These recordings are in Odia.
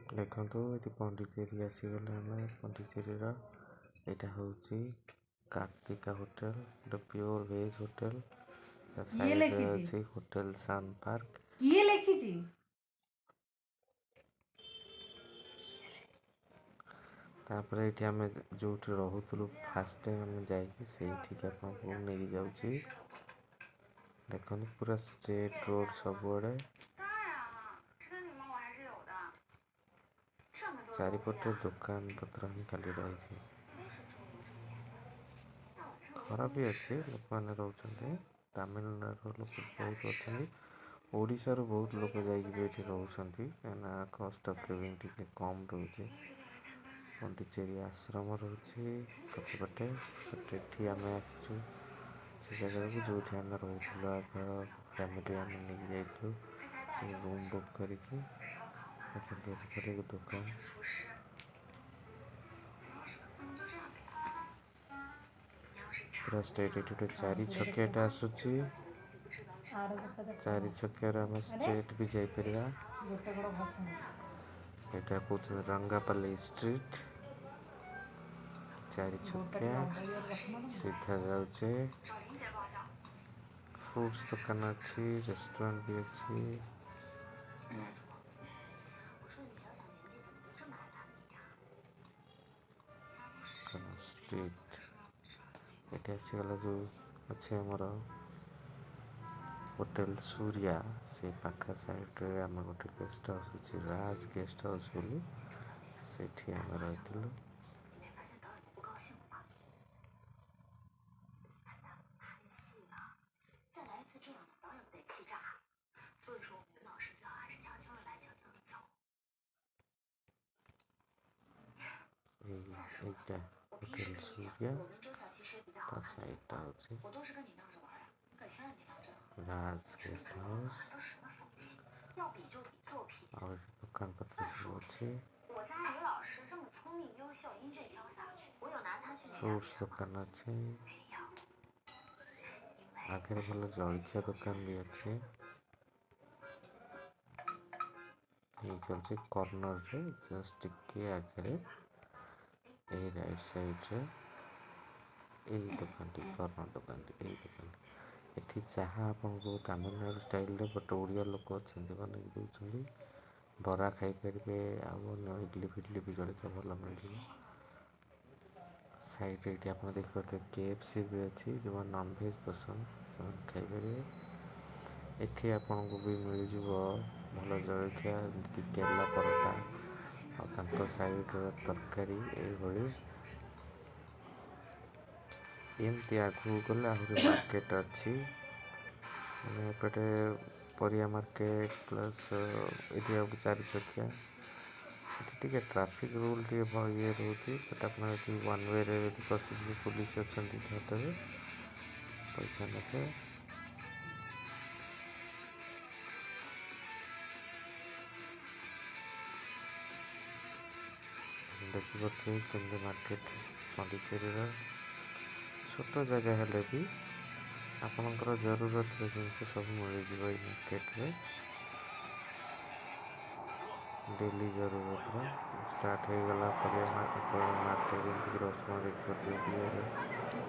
ଦେଖନ୍ତୁ ଏଠି ପଣ୍ଡିଚେରୀ ଆସିଗଲେ ଆମେ। ପଣ୍ଡିଚେରୀର ଏଇଟା ହେଉଛି କାର୍ତ୍ତିକା ହୋଟେଲ, ଗୋଟେ ପିଓର ଭେଜ୍ ହୋଟେଲ। ତା କିଏ ସାଇଡ଼ରେ ଲେଖିଛି? ଅଛି ହୋଟେଲ ସାନ୍ ପାର୍କ। କିଏ ଲେଖିଛି? ତାପରେ ଏଇଠି ଆମେ ଯେଉଁଠି ରହୁଥିଲୁ ଫାଷ୍ଟ ଟାଇମ୍ ଆମେ ଯାଇକି ସେଇଠିକି ଆପଣଙ୍କୁ ନେଇକି ଯାଉଛି। ଦେଖନ୍ତୁ ପୁରା ଷ୍ଟ୍ରେଟ୍ ରୋଡ଼ ସବୁଆଡ଼େ, ଚାରିପଟେ ଦୋକାନ ପତ୍ର ହିଁ ଖାଲି ରହିଛି। ଘର ବି ଅଛି, ଲୋକମାନେ ରହୁଛନ୍ତି। ତାମିଲନାଡ଼ୁର ଲୋକ ବହୁତ ଅଛନ୍ତି, ଓଡ଼ିଶାରୁ ବହୁତ ଲୋକ ଯାଇକି ବି ଏଠି ରହୁଛନ୍ତି, କାହିଁକିନା କଷ୍ଟ ଅଫ୍ ଲିଭିଂ ଟିକେ କମ୍ ରହୁଛି। ପଣ୍ଡିଚେରୀ ଆଶ୍ରମ ରହୁଛି ପଛପଟେ। ଏଠି ଆମେ ଆସିଛୁ ସେ ଜାଗାକୁ ଯେଉଁଠି ଆମେ ରହୁଥିଲୁ ଆଗ ଫ୍ୟାମିଲି ଆମେ ନେଇକି ଯାଇଥିଲୁ ରୁମ୍ ବୁକ୍ କରିକି। ଦେଖନ୍ତୁ ଏଠି ଖାଲି ଦୋକାନ, ପୁରା ଷ୍ଟ୍ରେଟ୍। ଏଠି ଗୋଟେ ଚାରି ଛକିଆଟା ଆସୁଛି, ଚାରି ଛକିଆରେ ଆମେ ଷ୍ଟ୍ରେଟ୍ ବି ଯାଇପାରିବା। ଏଇଟା କହୁଛନ୍ତି ରଙ୍ଗାପାଲି ଷ୍ଟ୍ରିଟ୍। ଚାରି ଛକିଆ ସିଧା ଯାଉଛି। ଫ୍ରୁଟ୍ସ ଦୋକାନ ଅଛି, ରେଷ୍ଟୁରାଣ୍ଟ ବି ଅଛି। ଷ୍ଟ୍ରିଟ୍ ଏଠି ଆସିଗଲା ଯେଉଁ ଅଛି ଆମର ହୋଟେଲ ସୂର୍ୟା, ସେ ପାଖ ସାଇଡ଼୍ରେ ଆମର ଗୋଟେ ଗେଷ୍ଟ ହାଉସ୍ ଅଛି, ରାଜ୍ ଗେଷ୍ଟ ହାଉସ୍ ବୋଲି, ସେଇଠି ଆମେ ରହିଥିଲୁ। এইটা হোটেল সূর্যা, তার সাইডটা হচ্ছে রাজ গেস্ট হাউস। আর দোকানপত্র ସବୁ ଅଛି। ଫ୍ରୁଟ୍ସ ଦୋକାନ ଅଛି, ଆଗରେ ଭଲ ଜଳଖିଆ ଦୋକାନ ବି ଅଛି। ଏଇ ଚାଲିଛି କର୍ଣ୍ଣରରେ, ଜଷ୍ଟ ଟିକେ ଆଗରେ এই রাইট ସାଇଡ଼୍ରେ ଏଇ ଦୋକାନଟି, କର୍ଣ୍ଣର ଦୋକାନଟି, ଏଇ ଦୋକାନଟି। ଏଠି ଚାହା ଆପଣଙ୍କୁ ତାମିଲନାଡ଼ୁ ଷ୍ଟାଇଲ୍ରେ ଗୋଟେ ଓଡ଼ିଆ ଲୋକ ଅଛନ୍ତି ବନେଇକି ଦେଉଛନ୍ତି। ବରା ଖାଇପାରିବେ, ଆଉ ଅନ୍ୟ ଇଡ଼ଲି ଫିଡ଼ଲି ବି ଜଳଖିଆ ଭଲ ମିଳିଯିବ। ସାଇଡ଼୍ରେ ଏଇଠି ଆପଣ ଦେଖିପାରୁଥିବେ KFC ବି ଅଛି, ଯେଉଁମାନେ ନନ୍ଭେଜ୍ ପସନ୍ଦ ସେମାନେ ଖାଇପାରିବେ। ଏଠି ଆପଣଙ୍କୁ ବି ମିଳିଯିବ ଭଲ ଜଳଖିଆ, ଯେମିତିକି କେଲା ପରଟା ଆଉ ତାଙ୍କ ସାଇଡ଼୍ର ତରକାରୀ। ଏଇଭଳି ଏମିତି ଆଗକୁ ଗଲେ ଆହୁରି ମାର୍କେଟ୍ ଅଛି, ମାନେ ଏପଟେ ପରିବା ମାର୍କେଟ୍ ପ୍ଲସ୍ ଏଠି ଆଉ ଚାରି ଛକିଆ। ଏଠି ଟିକେ ଟ୍ରାଫିକ୍ ରୁଲ୍ ଟିକେ ଇଏ ରହୁଛି, ବଟ୍ ଆପଣ ଏଠି ୱାନ୍ ୱେରେ ଯଦି ପଶିଯିବେ ପୋଲିସ୍ ଅଛନ୍ତି ଧରିଦେବେ, ପଇସା ନେବେ। ଦେଖିପାରୁଥିବେ କେମିତି ମାର୍କେଟ୍ ପଣ୍ଡିଚେରୀର। ଛୋଟ ଜାଗା ହେଲେ ବି ଆପଣଙ୍କର ଜରୁରତର ଜିନିଷ ସବୁ ମିଳିଯିବ ଏଇ ମାର୍କେଟରେ। ଡେଲି ଜରୁରତର ଷ୍ଟାର୍ଟ ହେଇଗଲା ପରିବା ମାର୍କେଟ୍, ଯେମିତିକି ରସୁଣ ଦେଖିପାରୁଥିବେ, ପିଆଜ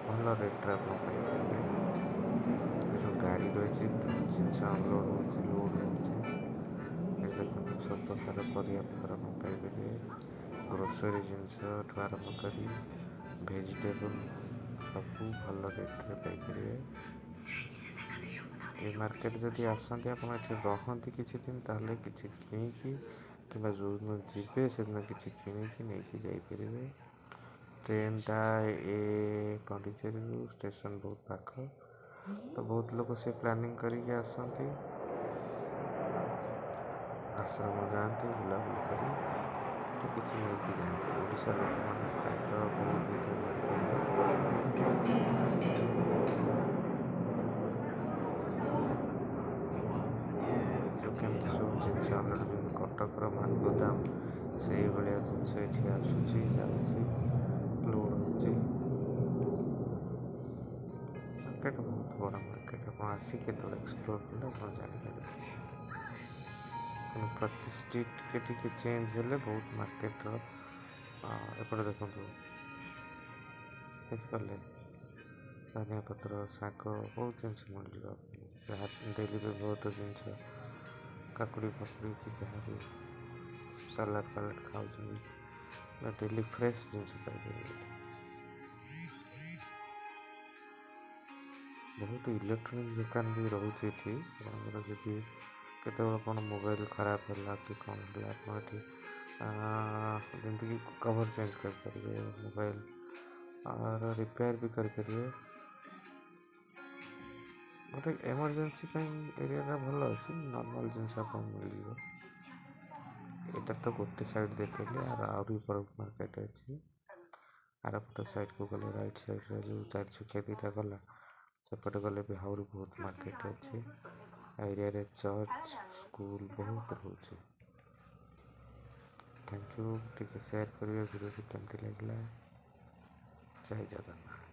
ଭଲ ରେଟ୍ରେ ଆପଣ ପାଇପାରିବେ। ଯେଉଁ ଗାଡ଼ି ରହିଛି ଜିନିଷ ଅନଲୋଡ଼ ହେଉଛି, ଲୋଡ଼ ହେଉଛି। ଏଠି ଦେଖନ୍ତୁ ସବୁ ପ୍ରକାର ପରିବାପତ୍ର ଆପଣ ପାଇପାରିବେ, ଗ୍ରୋସରୀ ଜିନିଷଠୁ ଆରମ୍ଭ କରି ଭେଜିଟେବୁଲ୍ ସବୁ ଭଲ ରେଟ୍ରେ ପାଇପାରିବେ। ଏ ମାର୍କେଟ୍ ଯଦି ଆସନ୍ତି ଆପଣ ଏଠି ରହନ୍ତି କିଛି ଦିନ, ତାହେଲେ କିଛି କିଣିକି କିମ୍ବା ଯେଉଁଦିନ ଯିବେ ସେଦିନ କିଛି କିଣିକି ନେଇକି ଯାଇପାରିବେ। ଟ୍ରେନ୍ଟା ଏ ପଣ୍ଡିଚେରୀରୁ ଷ୍ଟେସନ୍ ବହୁତ ପାଖ, ତ ବହୁତ ଲୋକ ସେ ପ୍ଲାନିଂ କରିକି ଆସନ୍ତି, ଆଶ୍ରମ ଯାଆନ୍ତି, ବୁଲାବୁଲି କରି ତ କିଛି ନେଇକି ଯାଆନ୍ତି। ଓଡ଼ିଶା ଲୋକମାନେ ପ୍ରାୟତଃ ବହୁତ ଏଠି ମିଳିପାରିବେ। ଯେଉଁ କେମିତି ସବୁ ଜିନିଷ ଅନଲୋଡ଼, ଯେମିତି କଟକର ମାଲଗୋଦାମ ସେଇଭଳିଆ ଜିନିଷ ଏଠି ଆସୁଛି, ଯାଉଛି, ଲୋଡ଼ ହେଉଛି। ମାର୍କେଟ୍ ବହୁତ ବଡ଼ ମାର୍କେଟ୍, ଆପଣ ଆସି କେତେବେଳେ ଏକ୍ସପ୍ଲୋର୍ କଲେ ଆପଣ ଜାଣିପାରିବେ। କିନ୍ତୁ ପ୍ରତି ଷ୍ଟ୍ରିଟ୍ ଟିକେ ଚେଞ୍ଜ ହେଲେ ବହୁତ ମାର୍କେଟର ଏପଟେ ଦେଖନ୍ତୁ ବୁଝିପାରିଲେ, ଧନିଆ ପତ୍ର, ଶାଗ, ବହୁତ ଜିନିଷ ମିଳିଯିବ ଯାହା ଡେଲି ବ୍ୟବହୃତ ଜିନିଷ, କାକୁଡ଼ି ଫାକୁଡ଼ି କି ଯାହା ବି ସାଲାଡ଼ ଫାଲାଡ଼ ଖାଉଛନ୍ତି ଡେଲି ଫ୍ରେଶ୍ ଜିନିଷ ପାଇପାରିବେ। ବହୁତ ଇଲେକ୍ଟ୍ରୋନିକ୍ସ ଦୋକାନ ବି ରହୁଛି ଏଠି। ଆପଣଙ୍କର ଯଦି କେତେବେଳେ କ'ଣ ମୋବାଇଲ ଖରାପ ହେଲା କି କ'ଣ ହେଲା, ଆପଣ ଏଠି ଯେମିତିକି କଭର୍ ଚେଞ୍ଜ କରିପାରିବେ, ମୋବାଇଲ ରିପେୟାର ବି କରିପାରିବେ। ଗୋଟେ ଏମର୍ଜେନ୍ସି ପାଇଁ ଏରିଆଟା ଭଲ ଅଛି, ନର୍ମାଲ ଜିନିଷ ଆପଣଙ୍କୁ ମିଳିଯିବ। ଏଇଟା ତ ଗୋଟେ ସାଇଡ଼୍ ଦେଖେଇଲି, ଆହୁରି ବଡ଼ ମାର୍କେଟ୍ ଅଛି। ଆରପଟ ସାଇଡ଼୍କୁ ଗଲେ ରାଇଟ୍ ସାଇଡ଼୍ରେ ଯେଉଁ 4 ଛକିଆ ଦୁଇଟା ଗଲା, ସେପଟେ ଗଲେ ବି ଆହୁରି ବହୁତ ମାର୍କେଟ୍ ଅଛି। ଏରିଆରେ ଚର୍ଚ୍ଚ, ସ୍କୁଲ ବହୁତ ରହୁଛି। Thank you. ଟିକେ ସେୟାର କରିବେ ଭିଡ଼ିଓଟି କେମିତି ଲାଗିଲା। ଜୟ ଜଗନ୍ନାଥ।